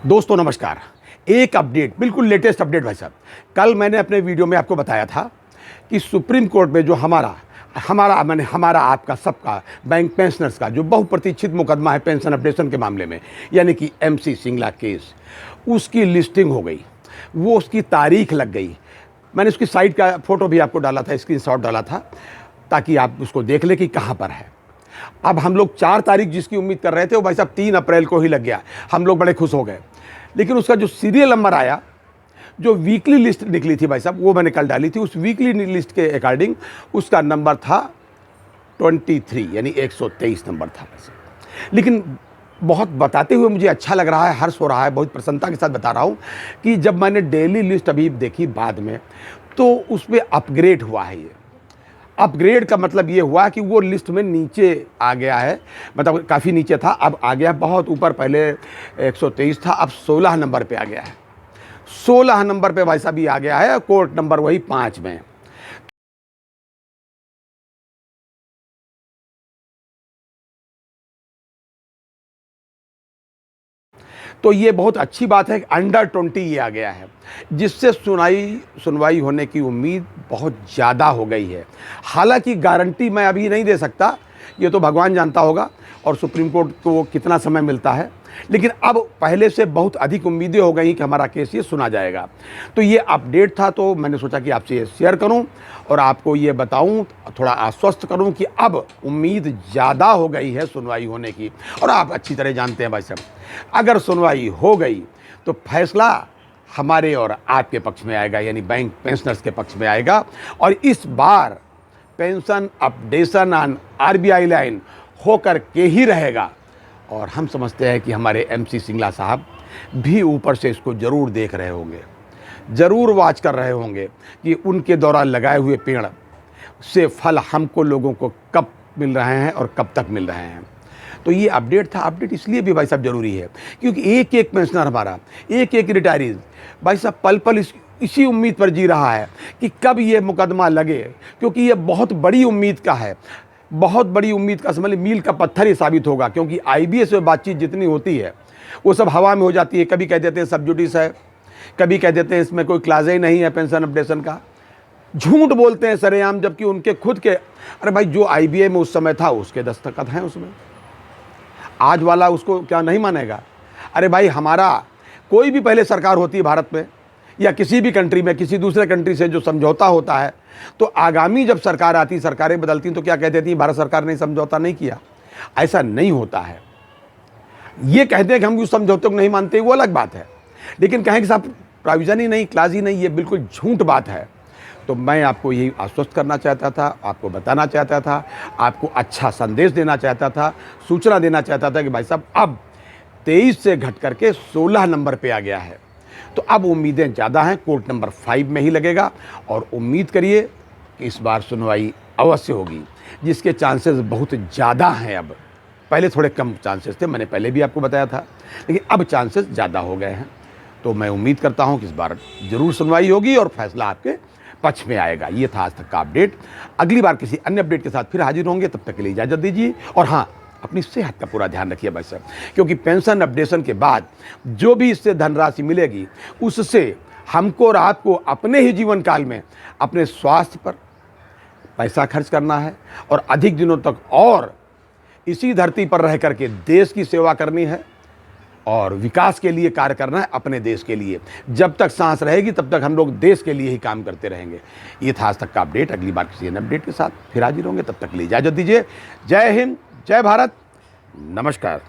दोस्तों नमस्कार। एक अपडेट, बिल्कुल लेटेस्ट अपडेट भाई साहब। कल मैंने अपने वीडियो में आपको बताया था कि सुप्रीम कोर्ट में जो हमारा आपका सबका बैंक पेंशनर्स का जो बहुप्रतीक्षित मुकदमा है पेंशन अपडेशन के मामले में, यानी कि MC सिंगला केस, उसकी लिस्टिंग हो गई। वो उसकी तारीख लग गई। मैंने उसकी साइट का फोटो भी आपको डाला था, स्क्रीनशॉट डाला था, ताकि आप उसको देख लें कि कहाँ पर है। अब हम लोग 4 तारीख जिसकी उम्मीद कर रहे थे वो भाई साहब 3 अप्रैल को ही लग गया। हम लोग बड़े खुश हो गए, लेकिन उसका जो सीरियल नंबर आया, जो वीकली लिस्ट निकली थी भाई साहब, वो मैंने कल डाली थी। उस वीकली लिस्ट के अकॉर्डिंग उसका नंबर था 23, यानी 123 नंबर था भाई साहब। लेकिन बहुत बताते हुए मुझे अच्छा लग रहा है, हर्ष हो रहा है, बहुत प्रसन्नता के साथ बता रहा हूँ कि जब मैंने डेली लिस्ट अभी देखी बाद में, तो उसमें अपग्रेड हुआ है। ये अपग्रेड का मतलब ये हुआ कि वो लिस्ट में नीचे आ गया है, मतलब काफ़ी नीचे था, अब आ गया बहुत ऊपर। पहले 123 था, अब 16 नंबर पे आ गया है। 16 नंबर पे भाई साहब ये आ गया है, कोर्ट नंबर वही 5 में। तो ये बहुत अच्छी बात है कि अंडर 20 ये आ गया है, जिससे सुनवाई होने की उम्मीद बहुत ज़्यादा हो गई है। हालांकि गारंटी मैं अभी नहीं दे सकता, ये तो भगवान जानता होगा और सुप्रीम कोर्ट को कितना समय मिलता है, लेकिन अब पहले से बहुत अधिक उम्मीदें हो गई कि हमारा केस ये सुना जाएगा। तो ये अपडेट था, तो मैंने सोचा कि आपसे ये शेयर करूं और आपको ये बताऊं, थोड़ा आश्वस्त करूं कि अब उम्मीद ज़्यादा हो गई है सुनवाई होने की। और आप अच्छी तरह जानते हैं भाई साहब, अगर सुनवाई हो गई तो फैसला हमारे और आपके पक्ष में आएगा, यानी बैंक पेंशनर्स के पक्ष में आएगा। और इस बार pension updation on RBI line होकर के ही रहेगा। और हम समझते हैं कि हमारे MC सिंगला साहब भी ऊपर से इसको ज़रूर देख रहे होंगे, ज़रूर वॉच कर रहे होंगे कि उनके द्वारा लगाए हुए पेड़ से फल हमको लोगों को कब मिल रहे हैं और कब तक मिल रहे हैं। तो ये अपडेट था। अपडेट इसलिए भी भाई साहब ज़रूरी है क्योंकि एक एक पेंशनर हमारा, एक एक रिटायरीज भाई साहब पल पल इसी उम्मीद पर जी रहा है कि कब ये मुकदमा लगे, क्योंकि ये बहुत बड़ी उम्मीद का है। बहुत बड़ी उम्मीद का समझ मील का पत्थर ही साबित होगा, क्योंकि IBS में बातचीत जितनी होती है वो सब हवा में हो जाती है। कभी कह देते हैं सब जुडिस है, कभी कह देते हैं इसमें कोई क्लाज ही नहीं है पेंशन अपडेशन का, झूठ बोलते हैं सरेआम, जबकि उनके खुद के, अरे भाई जो IBA में उस समय था उसके दस्तखत हैं उसमें, आज वाला उसको क्या नहीं मानेगा? अरे भाई हमारा कोई भी पहले सरकार होती है भारत में या किसी भी कंट्री में, किसी दूसरे कंट्री से जो समझौता होता है, तो आगामी जब सरकार आती, सरकारें बदलती, तो क्या कह देती भारत सरकार ने समझौता नहीं किया। ऐसा नहीं होता है। ये कहते हैं कि हम उस समझौते को नहीं मानते, वो अलग बात है, लेकिन कहें कि साहब प्रोविजन ही नहीं, क्लाज ही नहीं, ये बिल्कुल झूठ बात है। तो मैं आपको यही आश्वस्त करना चाहता था, आपको बताना चाहता था, आपको अच्छा संदेश देना चाहता था, सूचना देना चाहता था कि भाई साहब अब 23 से घट करके 16 नंबर पे आ गया है। तो अब उम्मीदें ज़्यादा हैं, कोर्ट नंबर 5 में ही लगेगा। और उम्मीद करिए कि इस बार सुनवाई अवश्य होगी, जिसके चांसेस बहुत ज़्यादा हैं। अब पहले थोड़े कम चांसेस थे, मैंने पहले भी आपको बताया था, लेकिन अब चांसेस ज़्यादा हो गए हैं। तो मैं उम्मीद करता हूँ कि इस बार ज़रूर सुनवाई होगी और फैसला आपके पक्ष में आएगा। ये था आज तक का अपडेट। अगली बार किसी अन्य अपडेट के साथ फिर हाजिर होंगे, तब तक के लिए इजाज़त दीजिए। और हाँ, अपनी सेहत का पूरा ध्यान रखिए भाई साहब, क्योंकि पेंशन अपडेशन के बाद जो भी इससे धनराशि मिलेगी, उससे हमको और आपको अपने ही जीवन काल में अपने स्वास्थ्य पर पैसा खर्च करना है और अधिक दिनों तक और इसी धरती पर रह करके देश की सेवा करनी है और विकास के लिए कार्य करना है अपने देश के लिए। जब तक सांस रहेगी तब तक हम लोग देश के लिए ही काम करते रहेंगे। ये था आज तक का अपडेट। अगली बार किसी अन्य अपडेट के साथ फिर हाजिर होंगे, तब तक के लिए इजाज़त दीजिए। जय हिंद, जय भारत, नमस्कार।